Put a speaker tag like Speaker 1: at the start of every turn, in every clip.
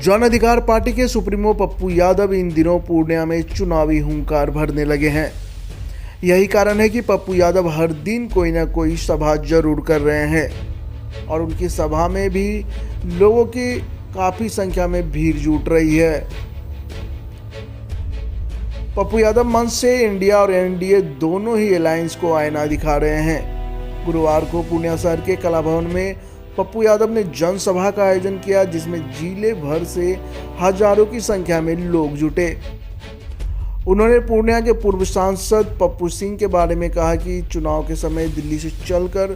Speaker 1: जन अधिकार पार्टी के सुप्रीमो पप्पू यादव इन दिनों पूर्णिया में चुनावी हुंकार भरने लगे हैं। यही कारण है कि पप्पू यादव हर दिन कोई ना कोई सभा जरूर कर रहे हैं और उनकी सभा में भी लोगों की काफ़ी संख्या में भीड़ जुट रही है। पप्पू यादव मंच से इंडिया और एनडीए दोनों ही अलायंस को आईना दिखा रहे हैं। गुरुवार को पूर्णिया शहर के कला भवन में पप्पू यादव ने जनसभा का आयोजन किया, जिसमें जिले भर से हजारों की संख्या में लोग जुटे। उन्होंने पूर्णिया के पूर्व सांसद पप्पू सिंह के बारे में कहा कि चुनाव के समय दिल्ली से चलकर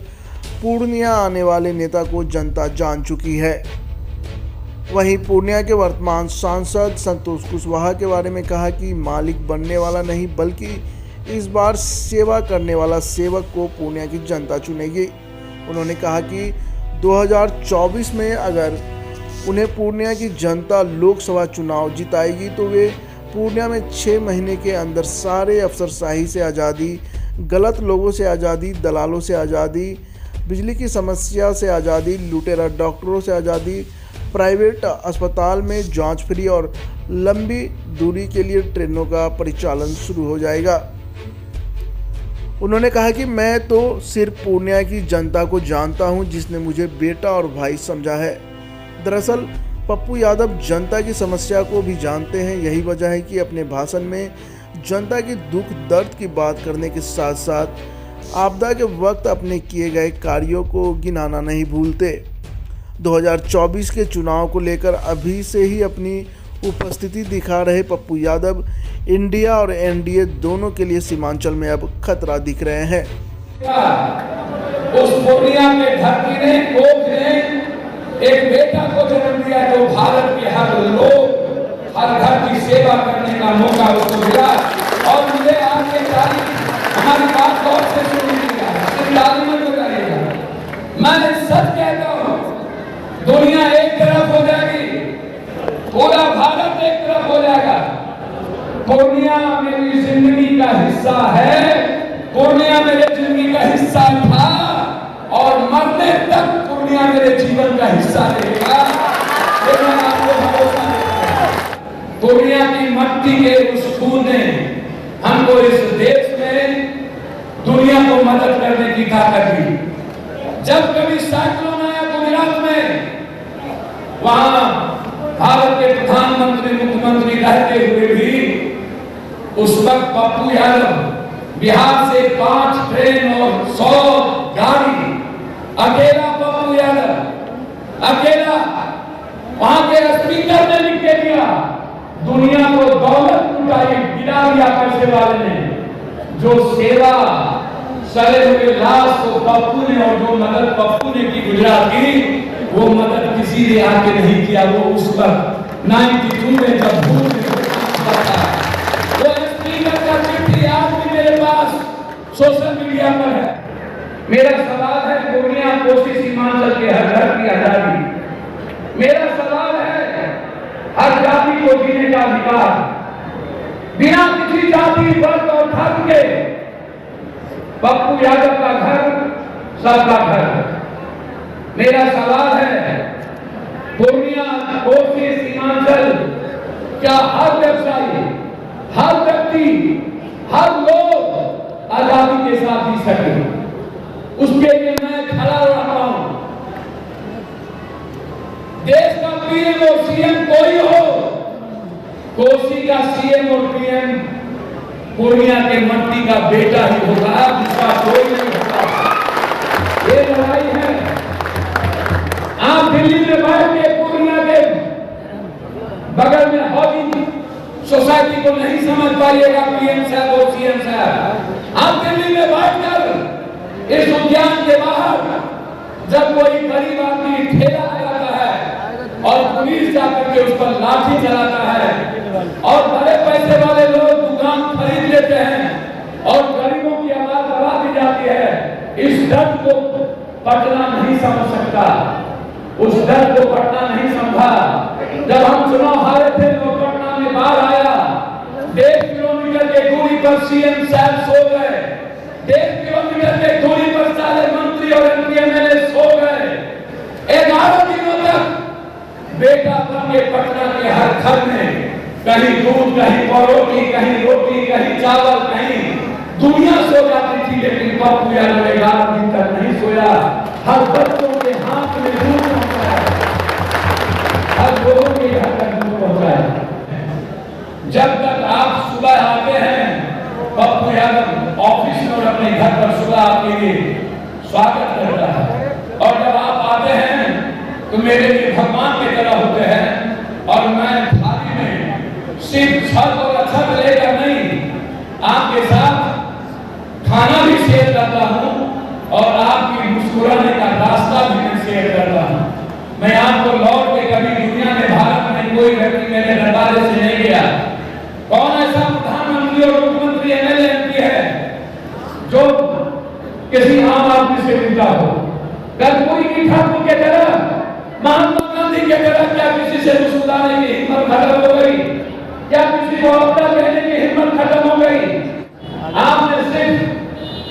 Speaker 1: पूर्णिया आने वाले नेता को जनता जान चुकी है। वहीं पूर्णिया के वर्तमान सांसद संतोष कुशवाहा के बारे में कहा कि मालिक बनने वाला नहीं बल्कि इस बार सेवा करने वाला सेवक को पूर्णिया की जनता चुनेगी। उन्होंने कहा कि 2024 में अगर उन्हें पूर्णिया की जनता लोकसभा चुनाव जिताएगी तो वे पूर्णिया में 6 महीने के अंदर सारे अफसरशाही से आज़ादी, गलत लोगों से आज़ादी, दलालों से आज़ादी, बिजली की समस्या से आज़ादी, लुटेरा डॉक्टरों से आज़ादी, प्राइवेट अस्पताल में जांच फ्री और लंबी दूरी के लिए ट्रेनों का परिचालन शुरू हो जाएगा। उन्होंने कहा कि मैं तो सिर्फ पूर्णिया की जनता को जानता हूं, जिसने मुझे बेटा और भाई समझा है। दरअसल पप्पू यादव जनता की समस्या को भी जानते हैं। यही वजह है कि अपने भाषण में जनता की दुख दर्द की बात करने के साथ साथ आपदा के वक्त अपने किए गए कार्यों को गिनाना नहीं भूलते। 2024 के चुनाव को लेकर अभी से ही अपनी उपस्थिति दिखा रहे पप्पू यादव इंडिया और एनडीए दोनों के लिए सीमांचल में अब खतरा दिख रहे हैं।
Speaker 2: उस पूर्णिया के धरती ने, कोख ने एक बेटा को जन्म दिया जो भारत के हर लोग, हर घर की सेवा करने का मौका उसको मिला। और मुझे आपके तारीफ हमारी बात गौर से सुनिएगा, ताली में लगाइएगा। मैं सच कहता हूँ, दुनिया एक तरफ हो जाएगी, पूरा भारत एक तरफ हो जाएगा। पूर्णिया मेरी जिंदगी का हिस्सा है, पूर्णिया मेरे जिंदगी का हिस्सा था और मरने तक पूर्णिया मेरे जीवन का हिस्सा रहेगा। आपको भरोसा है। पूर्णिया की मट्टी के उस खून ने हमको इस देश में दुनिया को मदद करने की ताकत दी। जब कभी साइक्लोन आया गुजरात में, वहां भारत के प्रधानमंत्री मुख्यमंत्री रहते हुए भी उस वक्त पप्पू यादव बिहार से 5 ट्रेन और 100 गाड़ी अकेला जो सेवा सड़े हुए लाश को पप्पू ने और जो मदद पप्पू ने की गुजरात की, वो मदद किसी ने आके नहीं किया। वो उस वक्त 92 में जब भूत वो स्पीकर का चिट्ठी आज भी मेरे पास सोशल मीडिया पर है। मेरा सवाल है पूर्णिया कोसी सीमांचल के हर घर की आजादी। मेरा सवाल है हर जाति को जीने का अधिकार, बिना किसी जाति वर्ग और धर्म के। पप्पू यादव का घर सबका घर। मेरा सवाल है पूर्णिया कोसी सीमांचल क्या हर व्यवसायी, हर व्यक्ति, हर लोग आजादी के साथ जी सके? उसके लिए मैं खड़ा रहता हूं। देश का पीएम और सीएम कोई हो, कोसी का सीएम और पीएम पूर्णिया के मट्टी का बेटा ही होगा, दूसरा कोई नहीं होगा। ये लड़ाई है। आप दिल्ली में बैठ के पूर्णिया के बगल में हाउसिंग सोसाइटी को नहीं समझ पाइएगा पीएम साहब और सीएम साहब। आप दिल्ली में बैठकर इस उद्यान के बाहर जब कोई गरीब आदमी ठेला लगाता है और पुलिस जाकर के उस पर लाठी चलाता है और बड़े पैसे वाले लोग दुकान खरीद लेते हैं और गरीबों की आवाज दबा दी जाती है, इस दर्द को पटना नहीं समझ सकता। उस दर्द को पटना नहीं समझा। जब हम चुनाव हारे थे तो पटना में बाढ़ आया, 1.5 किलोमीटर के दूरी पर सीएम साहब सो गए, 1.5 किलोमीटर के दूरी पर सारे मंत्री और एमपी एमएलए सो गए। 11 दिनों तक बेटा बन के पटना के हर घर में कहीं दूध, कहीं परोठी, कहीं रोटी, कहीं चावल, कहीं दुनिया सो जाती थी, लेकिन पप्पू यादव 11 दिन तक नहीं सोया। हर बच्चों के हाथ में दूध पहुंचाया, हर लोगों के घर तक दूध पहुंचाया। जब तक आप सुबह आते हैं, पप्पू यादव ऑफिस में और अपने घर पर सुबह आपके लिए स्वागत करता है, और जब आप आते हैं तो मेरे लिए भगवान की तरह होते हैं। और मैं थाली में सिर्फ छत और अक्षत लेकर नहीं, आपके साथ खाना भी शेयर करता हूँ और आपकी मुस्कुराने का रास्ता भी मैं शेयर करता हूँ। मैं आपको लौट के कभी दुनिया में, भारत में कोई व्यक्ति मेरे दरबारे से नहीं गया। कौन ऐसा प्रधानमंत्री और मुख्यमंत्री एमएलए एमपी है जो किसी आम आदमी से मिलता हो? कर्पूरी की ठाकुर के तरह, महात्मा गांधी के तरह क्या किसी से मुस्कुराने की हिम्मत खत्म हो गई? क्या किसी को अपना कहने की हिम्मत खत्म हो गई? आपने सिर्फ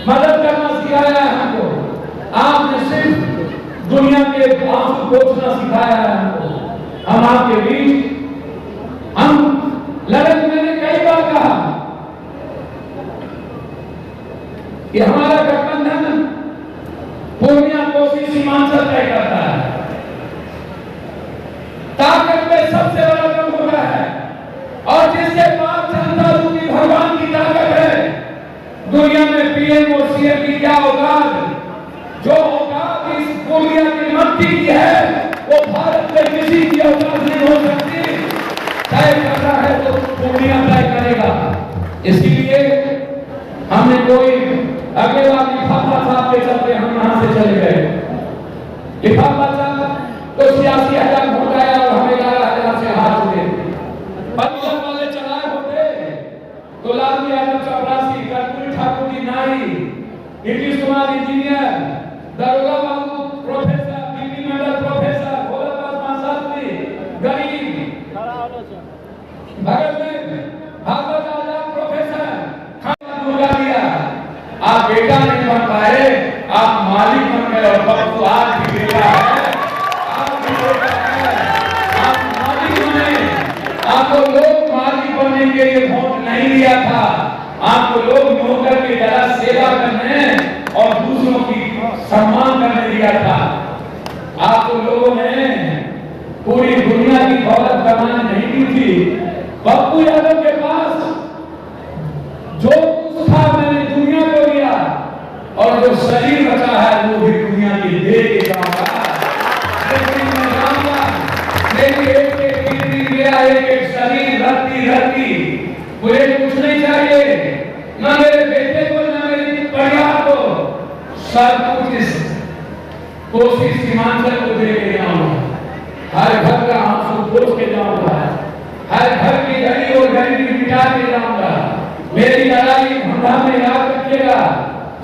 Speaker 2: मदद करना सिखाया है हमको, आपने सिर्फ दुनिया के आंसू पोंछना सिखाया है हमको। हम आपके बीच मैंने कई बार कहा कि हमारा गठबंधन पूर्णिया कोसी सीमांचल तय करता है। ताकत में सबसे बड़ा दम होता है, और जिसके पास जनता रूपी भगवान की ताकत है, दुनिया में पीएम और सीएम की क्या औकात? जो औकात इस पूर्णिया की मट्टी की है, वो भारत में किसी की औकात नहीं हो सकती। तय करना है तो पूर्णिया तय करेगा। इसीलिए हमने कोई अगले बार लिफाफा साहब के चलते हम यहाँ से चले गए। लिफाफा साहब तो 86,000 वोट आया और हमें 11,000 से हार हुए। 15 वाले चलाए होते तो लालू यादव चपरासी, कर्पूरी ठाकुर जी नाई, नीतीश कुमार इंजीनियर, दरोगा बाबू प्रोफेसर, बीपी मंडल प्रोफेसर, भोला पासवान शास्त्री गरीब, भगत में भागवत आजाद प्रोफेसर, खाना दुर्गा दिया। आप बेटा नहीं बन पाए, आप मालिक बन गए। और पप्पू आज भी बेटा है, आप भी बेटा है, आप मालिक बने। आपको लोग मालिक बनने के लिए वोट नहीं दिया था, आपको लोग नौकर की तरह सेवा करने और दूसरों की सम्मान करने दिया था। आपको लोगों ने पूरी दुनिया की दौलत कमाने नहीं दी थी। पप्पू यादव के पास जो कुछ था मैंने दुनिया को दिया, और जो शरीर बचा है वो भी दुनिया की दे के जाऊंगा। लेकिन मैं जाऊंगा, मेरी एक किडनी गया, एक शरीर, धरती, मुझे कुछ नहीं चाहिए, ना मेरे बेटे को सब कुछ इस कोसी सीमांचल को दे के जाऊंगा, हर घर का आंसू पोंछ के जाऊंगा, हर घर की गली और गरीबी मिटा के जाऊंगा। मेरी लड़ाई धंधा में याद रखिएगा,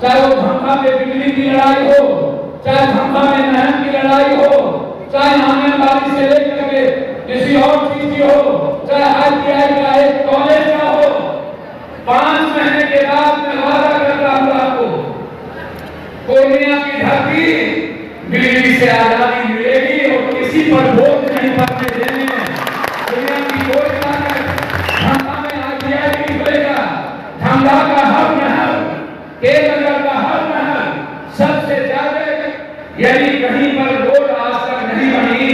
Speaker 2: चाहे वो धंधा में बिजली की लड़ाई हो, चाहे धंधा में नहर की लड़ाई हो, चाहे आंगनबाड़ी से लेकर के किसी और चीज की हो, चाहे ITI का एक कॉलेज का हो, 5 महीने के बाद मैं वादा करता हूँ आपको, पूर्णिया की धरती दिल्ली से आजादी मिलेगी और किसी पर वोट नहीं पड़ने देने में। दुनिया की कोई ताकत धंधा में ITI नहीं खुलेगा, धंधा का हर महल, केनगर का हर महल, सबसे ज्यादा यदि कहीं पर रोड आज तक नहीं बनी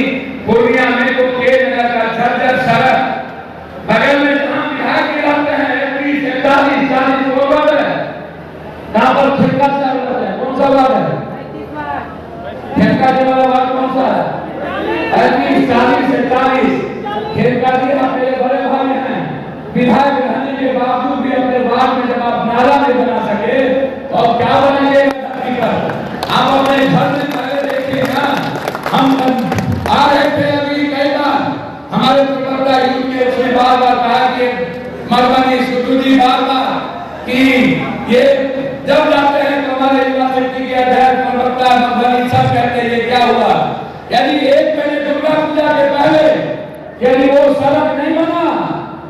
Speaker 2: पूर्णिया में तो केनगर का झज्जर सड़क, बगल में जहां विधायक के रहते हैं 40 रोड है, कहां पर ठेका चल रहा है, कौन सा वार्ड है? ठेका जी वाला वार्ड कौन सा है? 40 ठेका जी मेरे बड़े भाई हैं, विधायक रहने के बावजूद भी अपने वार्ड में जब आप नाला नहीं बना सके तो अब क्या बनाएंगे? आप अपने घर में पहले देखिए ना, हम आ रहे थे अभी कई बार हमारे प्रवक्ता यूथ ने उसने बार-बार कहा कि मरवानी सुदूदी बार-बार कि ये जब जाते हैं तो हमारे यूनिवर्सिटी के अध्यक्ष प्रवक्ता मरवानी सब कहते हैं ये क्या हुआ? यदि 1 महीने दुर्गा पूजा के पहले यदि वो सड़क नहीं बना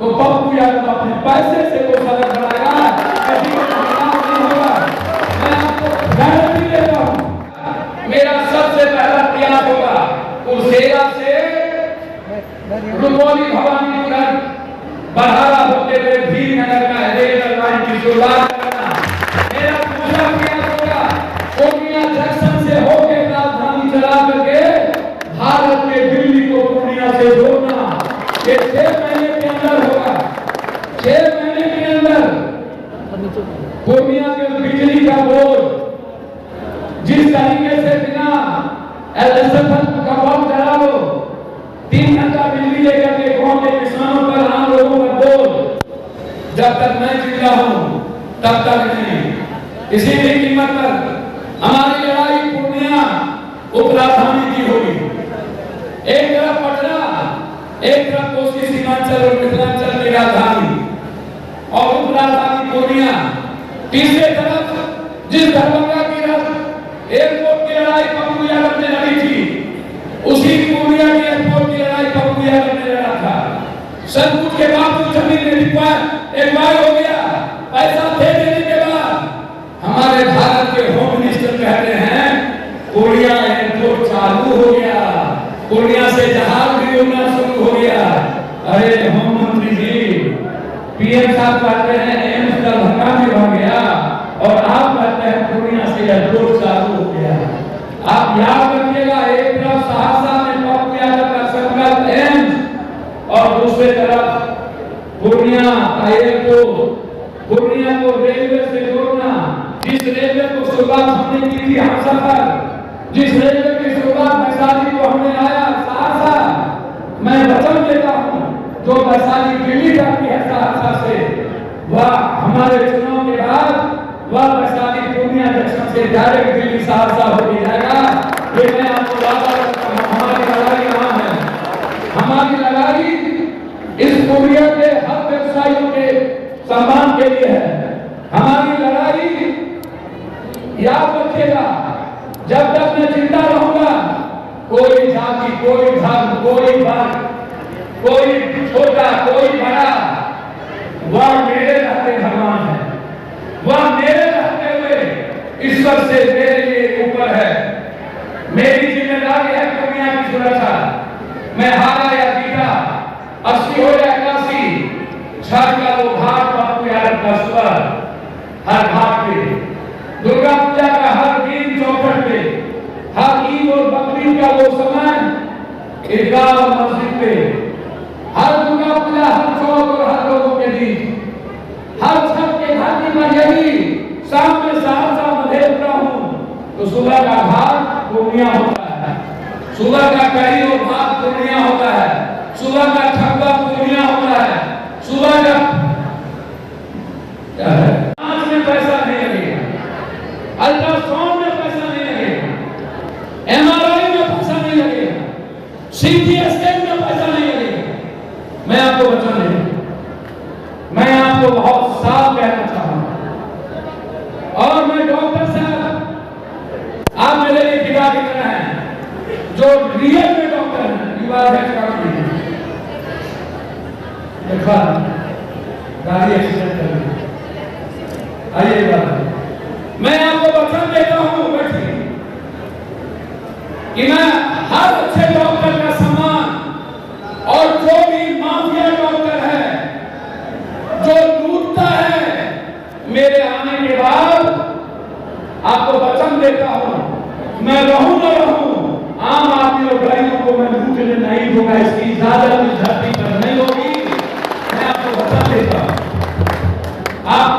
Speaker 2: तो पप्पू यादव अपने पैसे से वो सड़क बनाएगा, किसी को नुकसान नहीं होगा। मैं आपको गारंटी देता हूँ, मेरा सबसे पहला प्रयास होगा कुरसेला से रुपौली भवानीपुर बरहारा होते हुए भीमनगर का रेल लाइन की शुरुआत करना। मेरा दूसरा प्रयास होगा पूर्णिया जंक्शन से होकर राजधानी चला करके भारत के दिल्ली को पूर्णिया से जोड़ना। ये 6 महीने के अंदर होगा, 6 महीने के अंदर पूर्णिया के बिजली का बोर्ड जिस तरीके से बिना एलएसएफ का बम चला लो 3 घंटा बिजली लेकर के गांव के किसानों पर, आम लोगों पर बोझ, जब तक मैं जिंदा हूं तब तक नहीं। इसी भी कीमत पर हमारी लड़ाई पूर्णिया उपराजधानी की होगी। एक तरफ पटना, एक तरफ कोसी सीमांचल और मिथिलांचल की राजधानी और उपराजधानी पूर्णिया, तीसरे तरफ जिस दरभंगा की एयरपोर्ट की लड़ाई पप्पू यादव ने लड़ी थी, उसी पूर्णिया की एयरपोर्ट की लड़ाई पप्पू यादव ने लड़ा था। सब कुछ के बावजूद जमीन में एक्वायर हो गया, पैसा दे देने के बाद हमारे भारत के होम मिनिस्टर कहते हैं पूर्णिया एयरपोर्ट चालू हो गया, पूर्णिया से जहाज भी उड़ना शुरू हो गया। अरे होम मंत्री जी, PM साहब कहते हैं एम्स दरभंगा में बन गया और आप कहते हैं पूर्णिया से एयरपोर्ट चालू हो गया। आप याद रखिएगा, एक तरफ सहरसा में पप्पू यादव का संकल्प एम्स और दूसरे तरफ पूर्णिया का एयरपोर्ट, पूर्णिया को रेलवे से जोड़ना। जिस रेलवे को शुरुआत हमने की थी हमसफर, जिस रेलवे की शुरुआत वैशाली को हमने लाया सहरसा, मैं वचन देता हूँ जो वैशाली दिल्ली जाती है सहरसा से, वह हमारे चुनाव के बाद वह वैशाली पूर्णिया जंक्शन से डायरेक्ट दिल्ली सहरसा हो जाएगा। ये मैं आपको वादा करता हूँ। हमारी लड़ाई कहाँ है? हमारी लड़ाई इस पूर्णिया के हर व्यवसायियों के सम्मान के लिए है। हमारी लड़ाई याद रखिएगा, जब तक मैं जिंदा रहूंगा कोई जाति, कोई धर्म, कोई वर्ग, कोई छोटा, कोई बड़ा, वह मेरे रहते भगवान है, वह मेरे रहते हुए ईश्वर से मेरे लिए ऊपर है। मेरी जिम्मेदारी है दुनिया की सुरक्षा। मैं हारा या जीता, 80 हो या 81, छठ का वो घाट पप्पू यादव का स्वर, हर घाट पे दुर्गा पूजा का हर दिन चौखट पे, हर ईद और बकरीद का वो समय ईदगाह और मस्जिद पे, हर दुर्गा पूजा, हर चौक और हर लोगों के बीच, हर छठ के घाटी पर यदि शाम में सहरसा मधेपुरा हूँ तो सुबह का घाट पूर्णिया होता है, सुबह का कड़ी और भात पूर्णिया होता है, सुबह का ठप्पा पूर्णिया होता है, सुबह का जांच में पैसा नहीं लगेगा, अल्ट्रासाउंड में आपको वचन देता हूं, मैं आपको बहुत साफ कहना चाहूंगा। और मैं डॉक्टर साहब, आप मेरे लिए पिता की तरह हैं, जो रियल में डॉक्टर हैं, युवा देखा गाड़ी एक्सीडेंट कर गई। आइए मैं आपको वचन देता हूं बैठिए कि मैं हर अच्छे डॉक्टर का सम्मान, और जो भी माफिया डॉक्टर है जो लूटता है, मेरे आने के बाद आपको वचन देता हूं, मैं रहूं न रहूं, आम आदमी और गरीबों को मैं लूटने नहीं दूंगा। इसकी इजाजत इस धरती पर नहीं होगी। मैं आपको वचन देता हूं। आप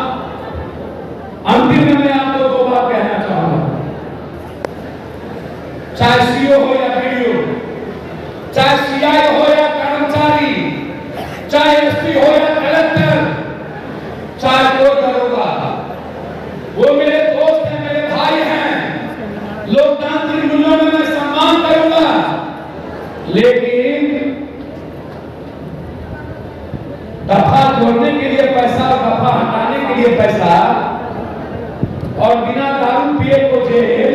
Speaker 2: अंतिम में मैं आपको दो बात कहना चाहूंगा, चाहे सीओ हो या बीडीओ, चाहे सीआई हो या कर्मचारी, चाहे एसपी हो या कलेक्टर, चाहे कोई दरोगा, वो मेरे दोस्त हैं, मेरे भाई हैं, लोकतांत्रिक मूल्यों में मैं सम्मान करूंगा। लेकिन दफा जोड़ने के लिए पैसा, दफा हटाने के लिए पैसा, और बिना दारू पिए को जेल,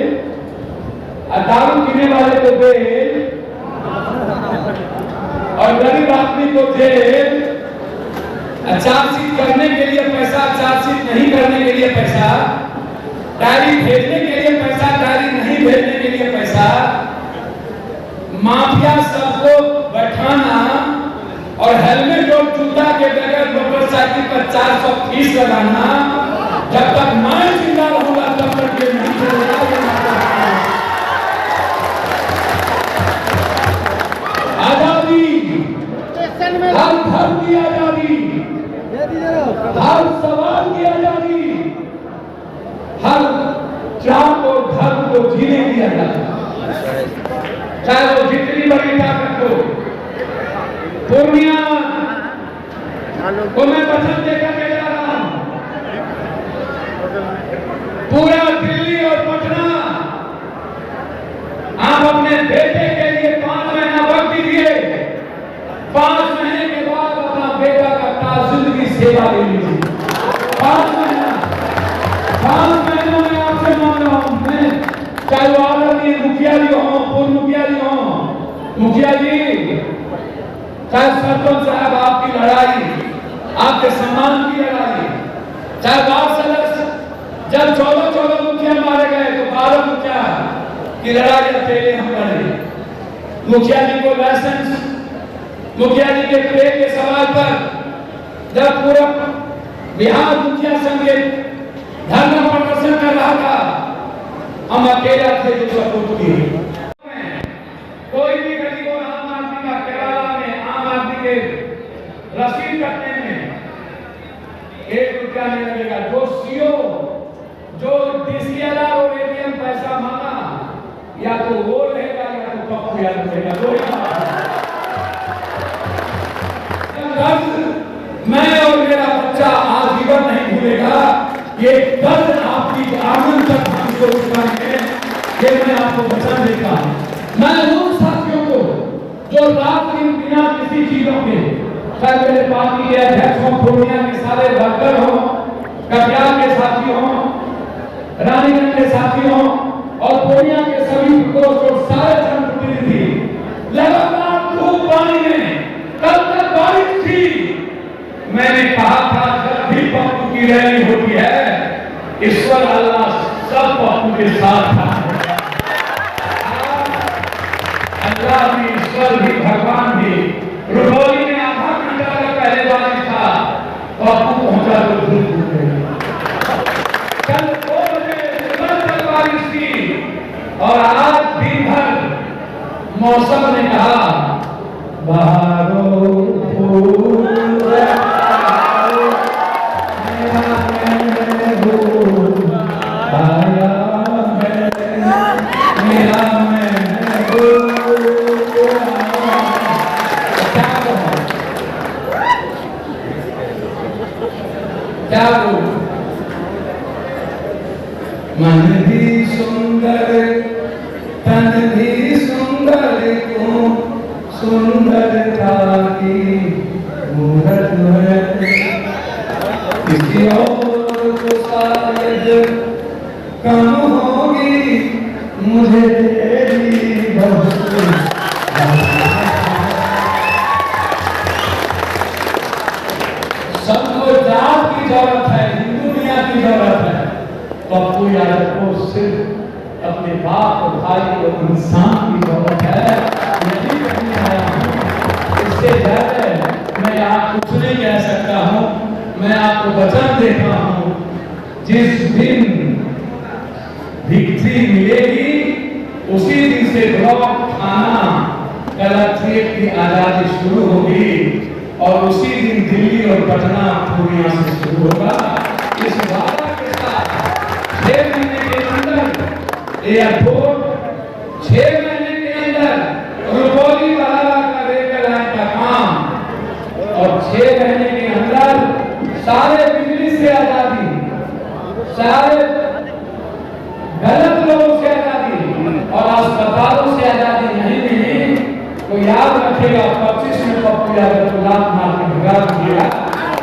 Speaker 2: दारू पीने वाले को जेल, और गरीब आदमी को जेल, चार्जशीट करने के लिए पैसा, चार्जशीट नहीं करने के लिए पैसा, डायरी भेजने के लिए पैसा, डायरी नहीं भेजने के लिए पैसा, माफिया सबको बैठाना और हेलमेट और जूता के बगैर मोटरसाइकिल पर 400 फीस लगाना, जब तक मैं जिंदा रहूंगा तब तक ये नहीं चलेगा। आजादी, हर घर की आजादी, हर सवाल की आजादी, हर जात और धर्म को जीने की आजादी, चाहे वो जितनी बड़ी ताकत हो। पूर्णिया को मैं वचन देकर के जा रहा हूं, पूरा दिल्ली और पटना आप अपने बेटे के लिए 5 महीना वक्त दीजिए। 5 महीने के बाद अपना बेटा का जिंदगी सेवा ले लीजिए। 5 महीना, 5 महीनों में आपसे मांग रहा हूं मैं, चाहे वो आदरणीय मुखिया जी हो, पूर्व मुखिया जी हो, मुखिया जी, चाहे सरपंच साहब, आपकी लड़ाई, आपके सम्मान की लड़ाई, चाहे वार्ड सदस्य, जब 14 मुखिया मारे गए तो 12 मुखिया की लड़ाई अकेले हम लड़े। मुखिया जी को लाइसेंस, मुखिया जी के पे के सवाल पर जब पूरा बिहार मुखिया संघ धरना प्रदर्शन कर रहा था, हम अकेला थे जो सपोर्ट किए। कोई भी गरीब और आम आदमी का केरला में आम आदमी के रसीद कटने में 1 रुपया नहीं लगेगा। जो सीओ, जो डीसीएलआर और एटीएम पैसा मांगा, या तो वो रहेगा या तो पप्पू यादव रहेगा। मैं और मेरा बच्चा आजीवन नहीं भूलेगा। ये दर्द आपकी आंगन तक हमको उठाएंगे, ये मैं आपको वचन देता हूं। मैं उन साथियों को जो रात दिन बिना किसी चीजों के, चाहे मेरे पार्टी के अध्यक्ष हों, पूर्णिया के सारे वर्कर हों, कटियार के साथी हों, रानीगंज के साथी हों, और पूर्णिया के सभी दोस्त और सारे जनप्रतिनिधि, लगातार धूप पानी में कल तक बारिश थी, मैंने कहा था जब भी पप्पू की रैली होती है, ईश्वर अल्लाह सब पप्पू के साथ था। अल्लाह भी, ईश्वर भी, भगवान भी। रुपौली में आधा घंटा का पहले बारिश था, पप्पू पहुंचा तो धूप उठ गई। कल 2 बजे सुबह तक बारिश थी, और आज दिन भर मौसम ने कहा बाहरो फूल क्या बोलूं? मन भी सुंदर, तन भी सुंदर, क्यों सुंदरता की मूरत है, किसी और को शायद कम होगी, मुझे तेरी बहुत सबको जात की जरूरत है, हिंदू दुनिया की जरूरत है। पप्पू यादव को सिर्फ अपने बाप और भाई और इंसान की जरूरत है। यही कहने आया हूँ, इससे ज्यादा मैं आप कुछ नहीं कह सकता हूँ। मैं आपको वचन देता हूँ, जिस दिन विक्ट्री मिलेगी उसी दिन से ब्लॉक, थाना, कलेक्ट्रेट की आजादी शुरू होगी और उसी दिन दिल्ली और पटना पूर्णिया से शुरू होगा। इस वादा के साथ 6 महीने के अंदर एयरपोर्ट, 6 महीने के अंदर रुपौली बहारा का रेलवे लाइन का काम और 6 महीने के अंदर सारे बिजली से आजादी, सारे गलत लोगों से आजादी और अस्पतालों से आजादी नहीं मिली तो याद रखेगा 25 में पप्पू यादव को लात मार के भगा दिया।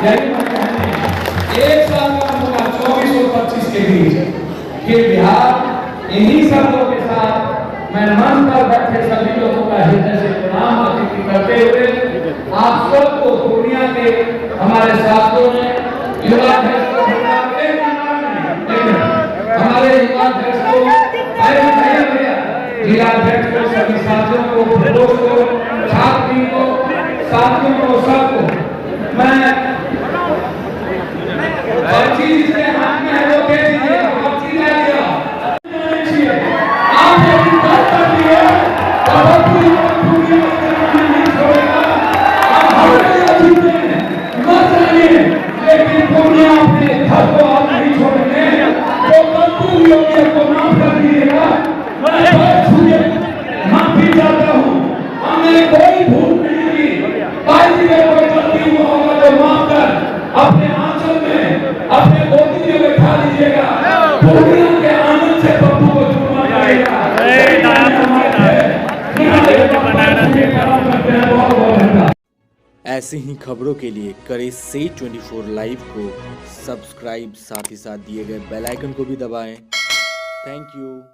Speaker 2: यही मैं कहने 1 साल का होगा 24 और 25 के बीच कि बिहार इन्हीं शब्दों के साथ मैं मन पर बैठे सभी लोगों का हृदय से प्रणाम करते हुए आप सबको पूर्णिया के हमारे साथियों ने युवा हमारे युवा जिलाध्यक्ष को, सभी साथियों को, प्रकोष्ठ को, छात्रों को, साथियों को, सबको मैं पर्ची जिसके हाथ में है वो दे दीजिए, पर्ची ला लिया। आप यदि बात कर दिए तो पूरी नहीं छोड़ेगा। आप हमारे जीते मत जाइए, लेकिन पूर्णिया अपने घर को आप नहीं छोड़ेंगे। तो कद्दू योग्य को माफ कर दीजिएगा। माफी चाहता हूँ, हमने कोई भूल नहीं की। पार्टी में कोई गलती हुआ होगा तो माफ कर अपने आंचल में, अपने गोदी में बैठा लीजिएगा। पूर्णिया के आनंद से पप्पू को छुपा जाएगा।
Speaker 3: ऐसी ही खबरों के लिए करें से 24 लाइव को सब्सक्राइब, साथ ही साथ दिए गए बेल आइकन को भी दबाएं। Thank you.